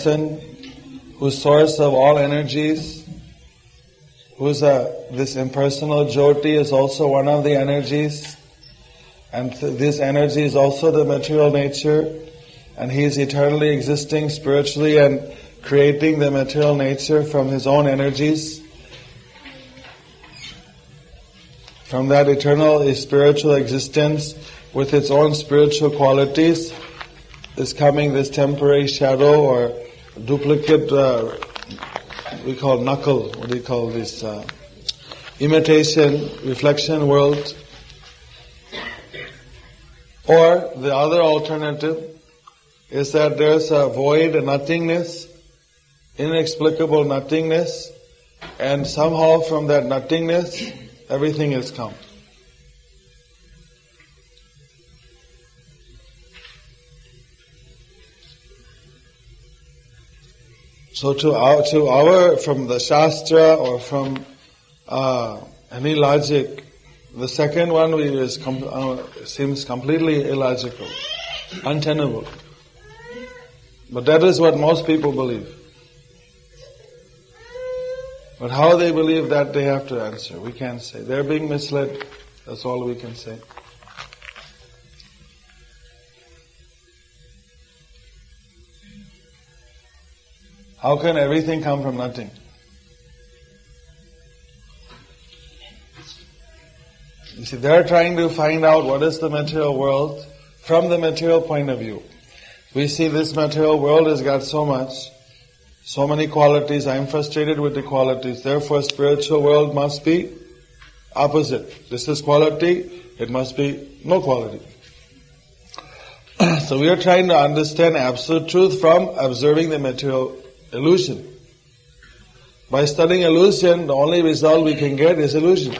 person who's source of all energies, who's this impersonal Jyoti is also one of the energies, and this energy is also the material nature, and he is eternally existing spiritually and creating the material nature from his own energies. From that eternal spiritual existence with its own spiritual qualities is coming this temporary shadow or duplicate, we call knuckle, what do you call this, imitation, reflection world. Or the other alternative is that there's a void, a nothingness, inexplicable nothingness, and somehow from that nothingness, everything has come. So from the Shastra or from any logic, the second one seems completely illogical, untenable. But that is what most people believe. But how they believe that, they have to answer. We can't say. They're being misled. That's all we can say. How can everything come from nothing? You see, they're trying to find out what is the material world from the material point of view. We see this material world has got so much, so many qualities. I'm frustrated with the qualities. Therefore, spiritual world must be opposite. This is quality, it must be no quality. So we are trying to understand absolute truth from observing the material illusion. By studying illusion, the only result we can get is illusion.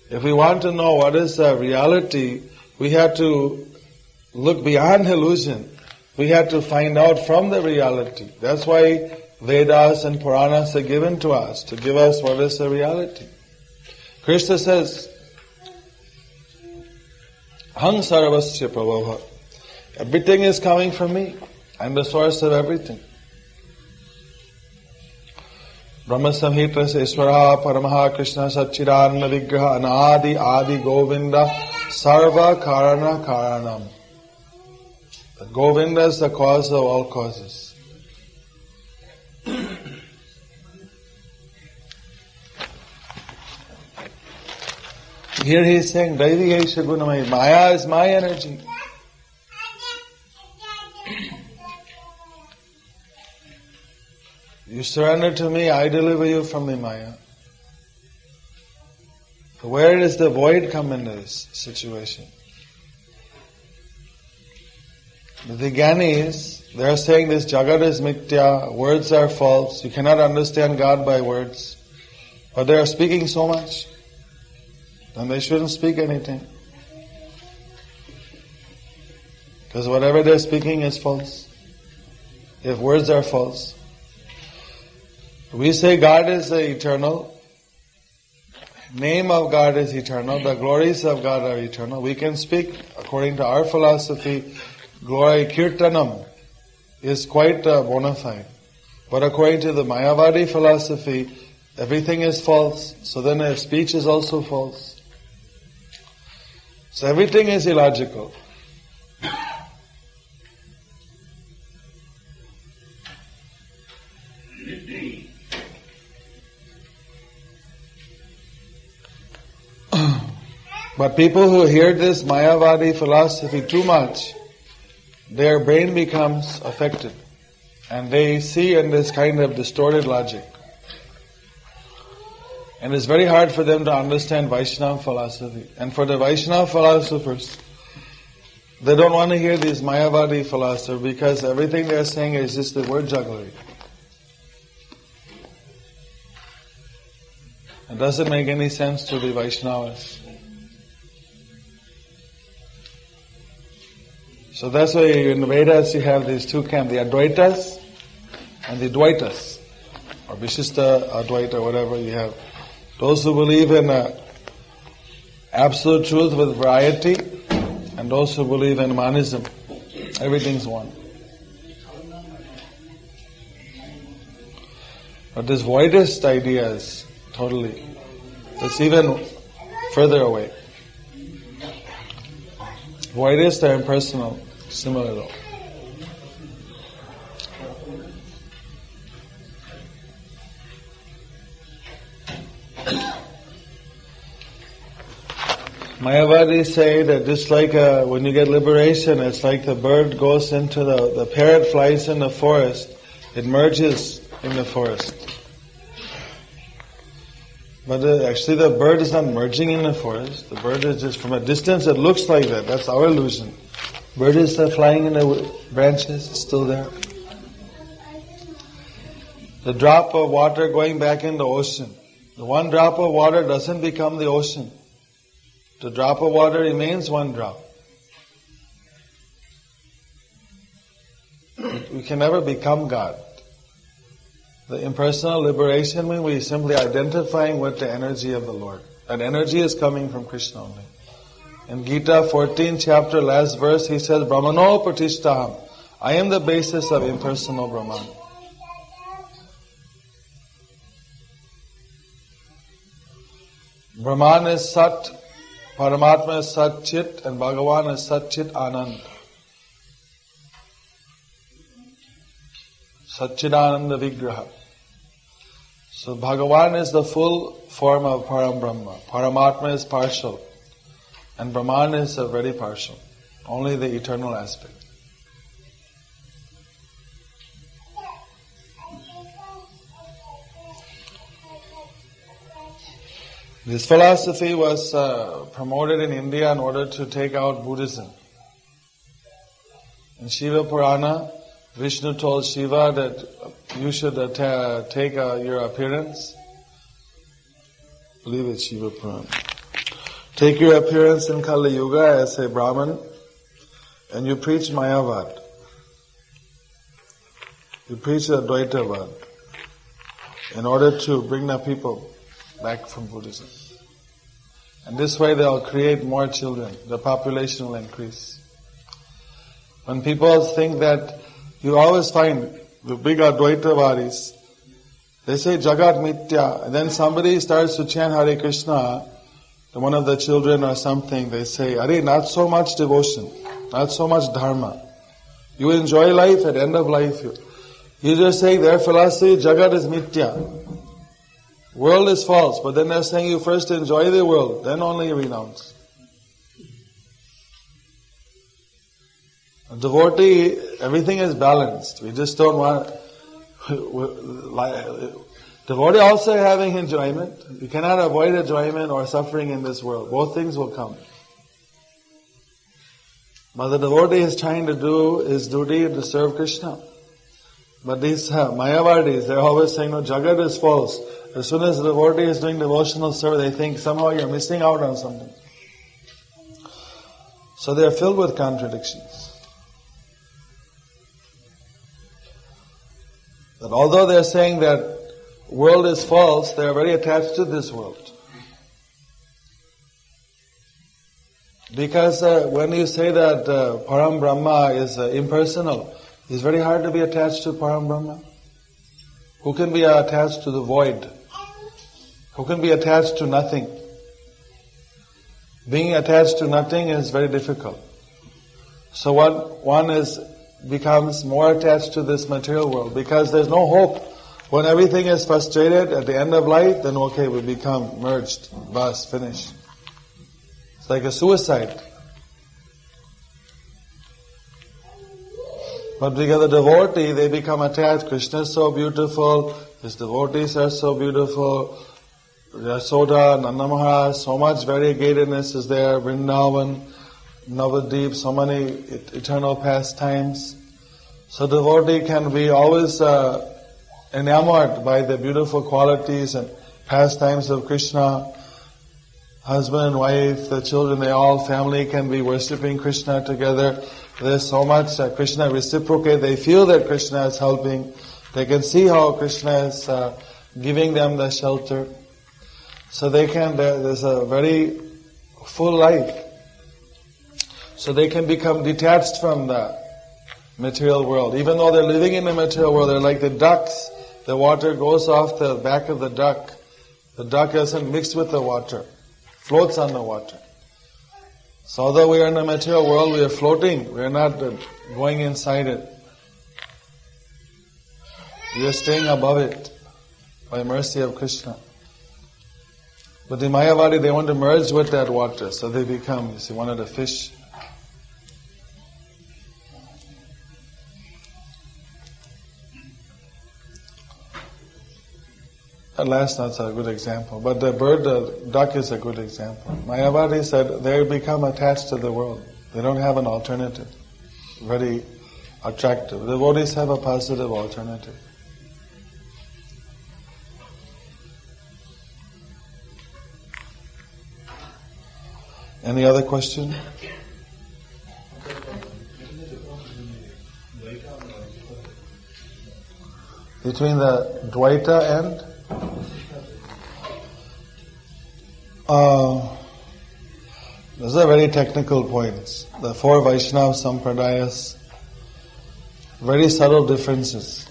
If we want to know what is reality, we have to look beyond illusion. We have to find out from the reality. That's why Vedas and Puranas are given to us, to give us what is the reality. Krishna says, Hang sarvasya prabhava. Everything is coming from me. I'm the source of everything. Brahma Samhita Iswara Paramaha Krishna Satchidananda Vigraha Anadi Adi Govinda Sarva Karana Karanam. The Govinda is the cause of all causes. Here he is saying, Daiviyesha Gunamai, Maya is my energy. You surrender to me, I deliver you from the Maya. So where does the void come into this situation? The Jnanis, they are saying this Jagat is mithya, words are false, you cannot understand God by words. But they are speaking so much, and they shouldn't speak anything. Because whatever they're speaking is false, if words are false. We say God is eternal, name of God is eternal, the glories of God are eternal. We can speak, according to our philosophy, glory kirtanam is quite bona fide. But according to the Mayavadi philosophy, everything is false, so then their speech is also false. So everything is illogical. But people who hear this Mayavadi philosophy too much, their brain becomes affected. And they see in this kind of distorted logic. And it's very hard for them to understand Vaishnava philosophy. And for the Vaishnava philosophers, they don't want to hear these Mayavadi philosophers because everything they're saying is just the word jugglery. It doesn't make any sense to the Vaishnavas. So that's why in the Vedas you have these two camps, the Advaitas and the Dvaitas, or Vishishta, Advaita, whatever you have. Those who believe in absolute truth with variety, and those who believe in monism. Everything's one. But this voidist idea is totally, it's even further away. Voidists are impersonal, similar though. Mayavadis say that just like when you get liberation, it's like the bird goes into the parrot flies in the forest, it merges in the forest. But actually the bird is not merging in the forest. The bird is just, from a distance it looks like that. That's our illusion. Bird is flying in the branches, it's still there. The drop of water going back in the ocean. The one drop of water doesn't become the ocean. The drop of water remains one drop. We can never become God. The impersonal liberation means we simply identifying with the energy of the Lord. That energy is coming from Krishna only. In Gita 14 chapter, last verse, he says, Brahmano pratishtaham. I am the basis of impersonal Brahman. Brahman is Sat, Paramatma is Sat Chit, and Bhagavan is Sat Chit Anand. Satchidananda Vigraha. So Bhagavan is the full form of Param Brahma. Paramatma is partial. And Brahman is very partial. Only the eternal aspect. This philosophy was promoted in India in order to take out Buddhism. In Shiva Purana, Vishnu told Shiva that you should take your appearance. I believe it's Shiva Purana. Take your appearance in Kali Yuga as a Brahman and you preach Mayavad. You preach Advaitavad in order to bring the people back from Buddhism. And this way they'll create more children. The population will increase. When people think that, you always find the big Advaitavadis, they say Jagat Mitya, and then somebody starts to chant Hare Krishna, one of the children or something, they say, Are, not so much devotion, not so much dharma. You enjoy life, at the end of life, you just say their philosophy, Jagat is Mitya. World is false, but then they're saying you first enjoy the world, then only you renounce. A devotee, everything is balanced. We just don't want... Devotee also having enjoyment. You cannot avoid enjoyment or suffering in this world. Both things will come. But the devotee is trying to do his duty to serve Krishna. But these Mayavadis, they're always saying, no, Jagat is false. As soon as the devotee is doing devotional service, they think somehow you're missing out on something. So they're filled with contradictions. That although they're saying that world is false, they're very attached to this world. Because when you say that Param Brahma is impersonal, it's very hard to be attached to Param Brahma. Who can be attached to the void? Who can be attached to nothing? Being attached to nothing is very difficult. So one becomes more attached to this material world because there's no hope. When everything is frustrated at the end of life, then okay, we become merged, bas, finished. It's like a suicide. But because the devotee, they become attached. Krishna is so beautiful, his devotees are so beautiful, Yasoda, Nanda Maharaj, so much variegatedness is there, Vrindavan, Navadip, so many eternal pastimes. So devotee can be always enamored by the beautiful qualities and pastimes of Krishna. Husband and wife, the children, family can be worshipping Krishna together. There's so much Krishna reciprocate. They feel that Krishna is helping. They can see how Krishna is giving them the shelter. So there's a very full life. So they can become detached from the material world. Even though they're living in the material world, they're like the ducks the water goes off the back of the duck isn't mixed with the water, floats on the water. So although we are in the material world, we are floating, we are not going inside it. We are staying above it by mercy of Krishna. But the Mayavadi, they want to merge with that water, so they become, you see, one of the fish. At last, that's a good example. But the duck is a good example. Mayavadi said they become attached to the world. They don't have an alternative. Very attractive. The devotees have a positive alternative. Any other question? Between the Dvaita and? Those are very technical points. The four Vaishnava Sampradayas, very subtle differences.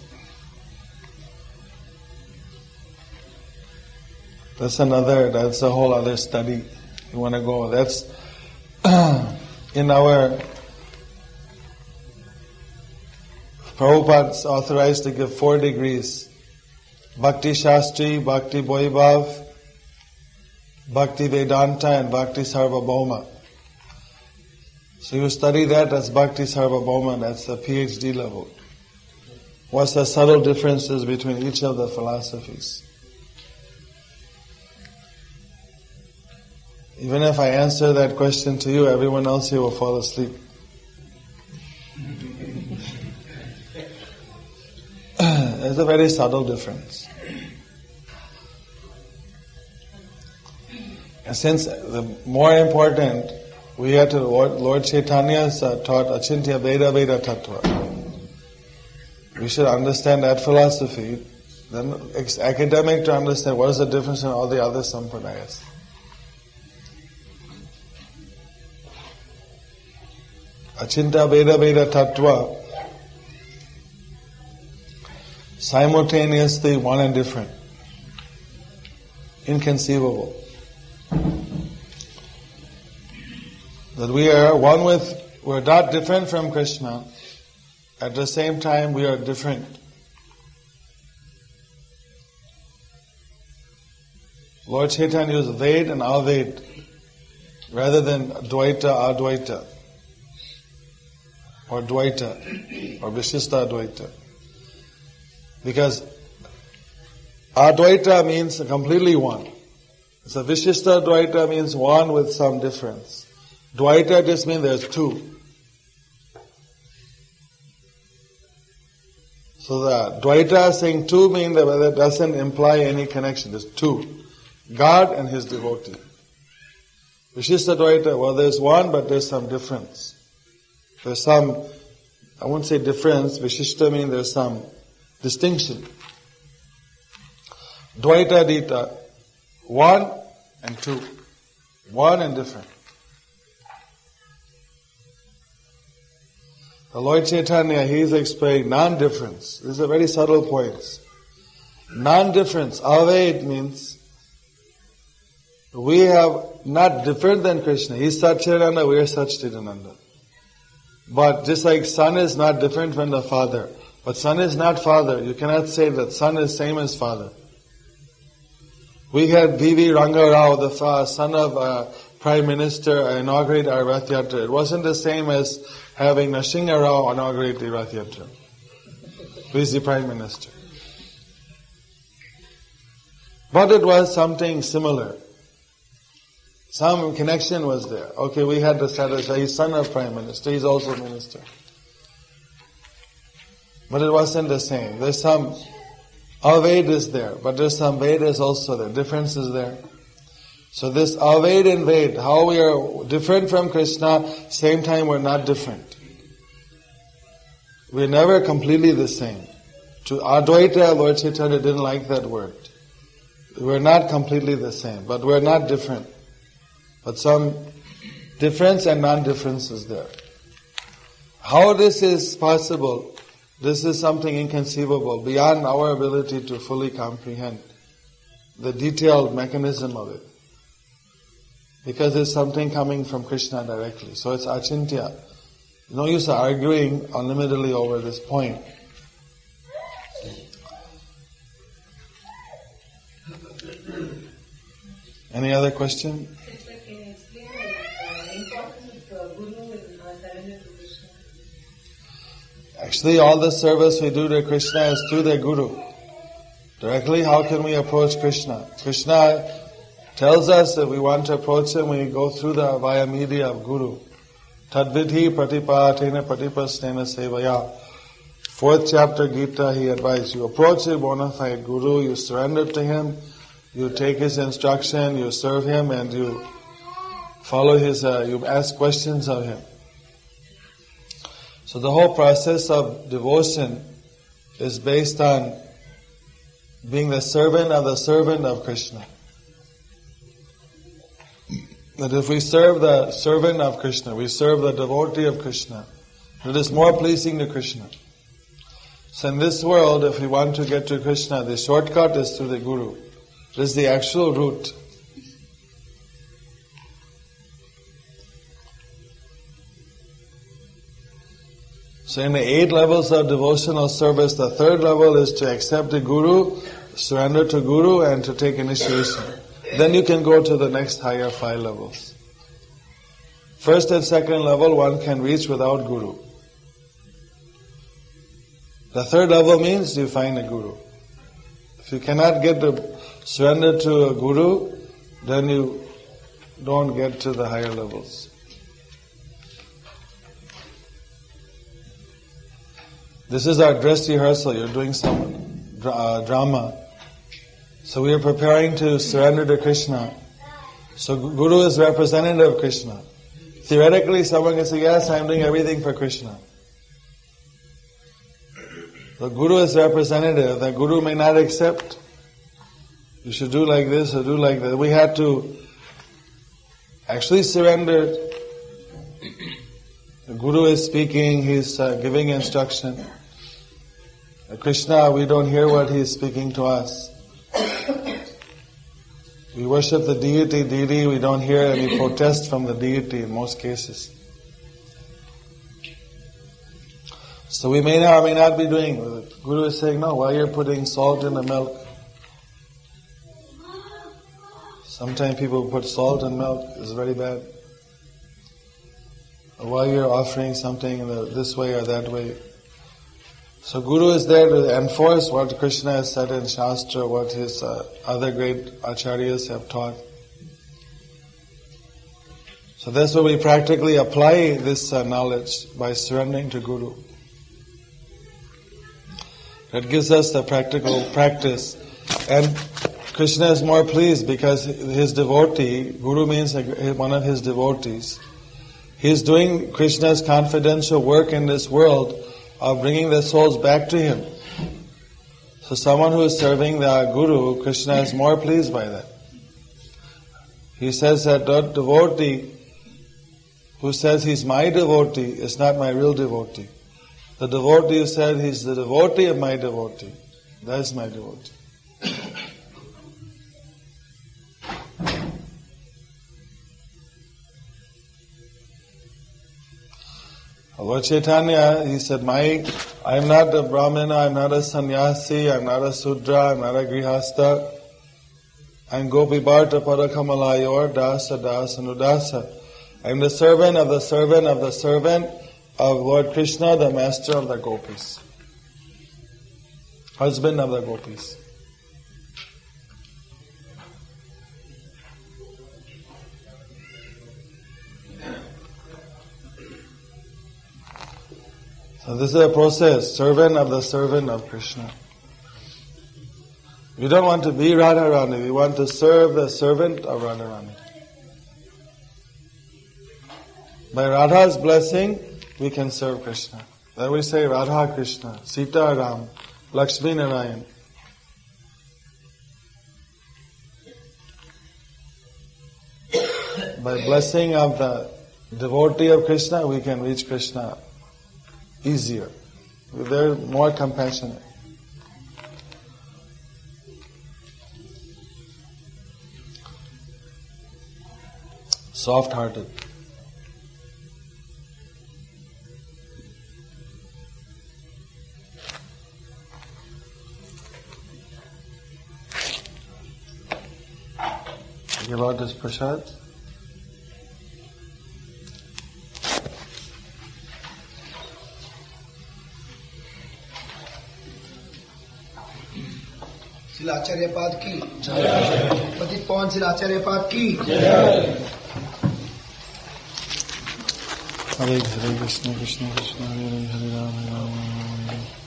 That's a whole other study. You want to go, that's in our Prabhupada's authorized to give 4 degrees. Bhakti Shastri, Bhakti Vaibhav, Bhakti Vedanta and Bhakti Sarvabhauma. So you study that as Bhakti Sarvabhauma, that's the PhD level. What's the subtle differences between each of the philosophies? Even if I answer that question to you, everyone else here will fall asleep. There's a very subtle difference. And since the more important, we have to, Lord Chaitanya taught Achintya Veda Veda Tattva. We should understand that philosophy. Then it's academic to understand what is the difference in all the other sampradayas. Achintya Veda Veda Tattva, simultaneously one and different. Inconceivable. That we're not different from Krishna, at the same time we are different. Lord Chaitanya used Ved and Aved rather than Dvaita, Advaita, or Dvaita, or Vishishta Advaita. Because Advaita means completely one. So Vishishta Dvaita means one with some difference. Dvaita just means there's two. So the Dvaita saying two means that doesn't imply any connection. There's two. God and His devotee. Vishishta Dvaita, well there's one but there's some difference. There's some, I won't say difference, Vishishta means there's some distinction. Dvaita Dita, one and two. One and different. The Lord Chaitanya, He is explaining non-difference. These are very subtle points. Non-difference, Aved means we are not different than Krishna. He is Satchidananda, we are Satchidananda. But just like son is not different from the father, but son is not father, you cannot say that son is same as father. We had V.V. Rangarao, the son of Prime Minister, inaugurate our Rath Yatra. It wasn't the same as having Nrsimha Rao inaugurate the Rath Yatra. Who is the Prime Minister? But it was something similar. Some connection was there. Okay, we had to satisfy, he's son of Prime Minister, he's also Minister. But it wasn't the same. There's some Aved is there, but there's some Vedas also there. Difference is there. So this Aved and Ved, how we are different from Krishna, same time we're not different. We're never completely the same. To Advaita, Lord Chaitanya didn't like that word. We're not completely the same, but we're not different. But some difference and non-difference is there. How this is possible? This is something inconceivable, beyond our ability to fully comprehend the detailed mechanism of it. Because it's something coming from Krishna directly. So it's achintya. No use arguing unlimitedly over this point. Any other question? Can you explain the importance of Guru in surrender to Krishna? Actually, all the service we do to Krishna is through the Guru. Directly, how can we approach Krishna? Krishna tells us that we want to approach Him, we go through the via media of Guru. Tadvidhi pratipatena pratipastena sevaya. 4th chapter Gita, He advised, you approach a bona fide Guru, you surrender to Him, you take His instruction, you serve Him, and you follow His, you ask questions of Him. So the whole process of devotion is based on being the servant of Krishna. That if we serve the servant of Krishna, we serve the devotee of Krishna, it is more pleasing to Krishna. So in this world, if we want to get to Krishna, the shortcut is through the Guru. It is the actual route. So in the 8 levels of devotional service, the 3rd level is to accept the Guru, surrender to Guru, and to take initiation. Then you can go to the next higher 5 levels. 1st and 2nd level one can reach without Guru. The 3rd level means you find a Guru. If you cannot get to surrender to a Guru, then you don't get to the higher levels. This is our dress rehearsal. You're doing some drama. So we are preparing to surrender to Krishna. So Guru is representative of Krishna. Theoretically, someone can say, yes, I'm doing everything for Krishna. The Guru is representative. The Guru may not accept. You should do like this or do like that. We had to actually surrender. The Guru is speaking, he's giving instruction. Krishna, we don't hear what he is speaking to us. We worship the deity, we don't hear any protest from the deity in most cases. So we may or may not be doing. The Guru is saying, no, why you're putting salt in the milk? Sometimes people put salt in milk, it's very bad. Or why you're offering something in this way or that way. So Guru is there to enforce what Krishna has said in Shastra, what his other great acharyas have taught. So that's where we practically apply this knowledge by surrendering to Guru. That gives us the practical practice. And Krishna is more pleased because his devotee, Guru means one of his devotees, he is doing Krishna's confidential work in this world of bringing the souls back to him. So someone who is serving the Guru, Krishna is more pleased by that. He says that the devotee who says he's my devotee is not my real devotee. The devotee who said he's the devotee of my devotee, that is my devotee. Lord Chaitanya, he said, I am not a Brahmana, I am not a sannyasi, I am not a Sudra, I am not a Grihastha. I am Gopi Bharta Parakamalayor Dasa Dasanudasa. I am the servant of the servant of the servant of Lord Krishna, the master of the gopis. Husband of the gopis. So this is a process, servant of Krishna. We don't want to be Radharani, we want to serve the servant of Radharani. By Radha's blessing, we can serve Krishna. Then we say Radha Krishna, Sita Ram, Lakshmi Narayan. By blessing of the devotee of Krishna, we can reach Krishna easier. They're more compassionate. Soft-hearted. Give out this prasad. शिलाचार्य पाद की पतित पवन शिलाचार्य पाद की Hare Hare Krishna Krishna Krishna Hare Hare Hare Rama Hare Rama